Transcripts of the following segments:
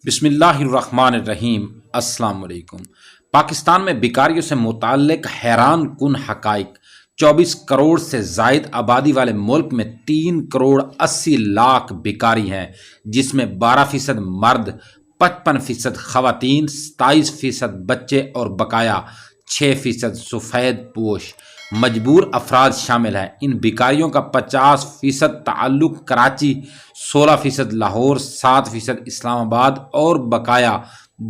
بسم اللہ الرحمن الرحیم۔ السلام علیکم۔ پاکستان میں بیکاریوں سے متعلق حیران کن حقائق۔ 24 کروڑ سے زائد آبادی والے ملک میں 3 کروڑ 80 لاکھ بیکاری ہیں، جس میں 12% مرد، 55% خواتین، 27% بچے اور بقایا 6% سفید پوش مجبور افراد شامل ہیں۔ ان بیکاریوں کا 50% تعلق کراچی، 16% لاہور، 7% اسلام آباد اور بقایا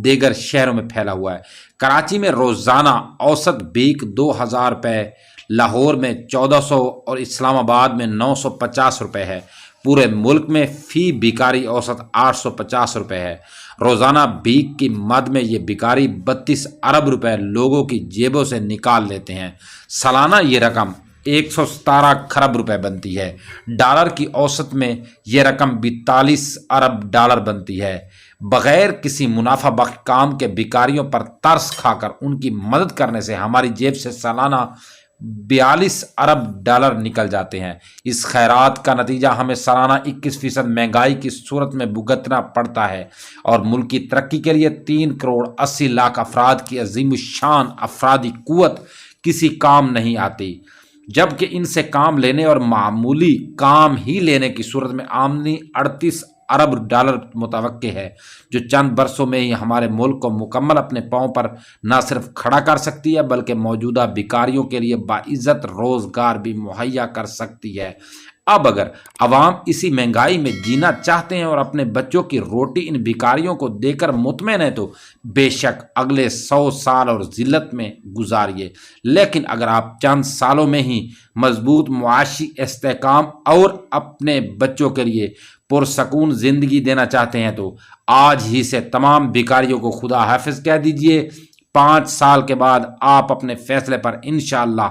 دیگر شہروں میں پھیلا ہوا ہے۔ کراچی میں روزانہ اوسط بیک 2000 روپے، لاہور میں 1400 اور اسلام آباد میں 950 روپے ہے۔ پورے ملک میں فی بیکاری اوسط 850 روپے ہے۔ روزانہ بیک کی مد میں یہ بیکاری 32 ارب روپے لوگوں کی جیبوں سے نکال لیتے ہیں۔ سالانہ یہ رقم 117 کھرب روپے بنتی ہے۔ ڈالر کی اوسط میں یہ رقم 42 ارب ڈالر بنتی ہے۔ بغیر کسی منافع بخش کام کے بیکاریوں پر ترس کھا کر ان کی مدد کرنے سے ہماری جیب سے سالانہ 42 ارب ڈالر نکل جاتے ہیں۔ اس خیرات کا نتیجہ ہمیں سالانہ 21% مہنگائی کی صورت میں بھگتنا پڑتا ہے اور ملک کی ترقی کے لیے 3 کروڑ 80 لاکھ افراد کی عظیم الشان افرادی قوت کسی کام نہیں آتی، جبکہ ان سے کام لینے اور معمولی کام ہی لینے کی صورت میں آمدنی 38 ارب ڈالر متوقع ہے، جو چند برسوں میں ہی ہمارے ملک کو مکمل اپنے پاؤں پر نہ صرف کھڑا کر سکتی ہے بلکہ موجودہ بیکاریوں کے لیے باعزت روزگار بھی مہیا کر سکتی ہے۔ اب اگر عوام اسی مہنگائی میں جینا چاہتے ہیں اور اپنے بچوں کی روٹی ان بیکاریوں کو دے کر مطمئن ہے تو بے شک اگلے 100 سال اور ذلت میں گزاریے، لیکن اگر آپ چند سالوں میں ہی مضبوط معاشی استحکام اور اپنے بچوں کے لیے پرسکون زندگی دینا چاہتے ہیں تو آج ہی سے تمام بیکاریوں کو خدا حافظ کہہ دیجئے۔ 5 سال کے بعد آپ اپنے فیصلے پر انشاءاللہ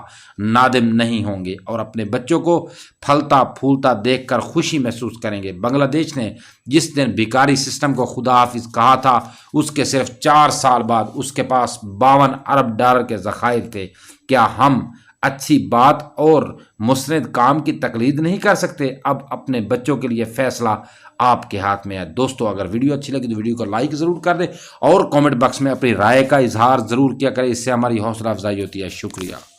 نادم نہیں ہوں گے اور اپنے بچوں کو پھلتا پھولتا دیکھ کر خوشی محسوس کریں گے۔ بنگلہ دیش نے جس دن بیکاری سسٹم کو خدا حافظ کہا تھا، اس کے صرف 4 سال بعد اس کے پاس 52 ارب ڈالر کے ذخائر تھے۔ کیا ہم اچھی بات اور مسند کام کی تقلید نہیں کر سکتے؟ اب اپنے بچوں کے لیے فیصلہ آپ کے ہاتھ میں ہے۔ دوستو، اگر ویڈیو اچھی لگی تو ویڈیو کو لائک ضرور کر دیں اور کامنٹ باکس میں اپنی رائے کا اظہار ضرور کیا کریں، اس سے ہماری حوصلہ افزائی ہوتی ہے۔ شکریہ۔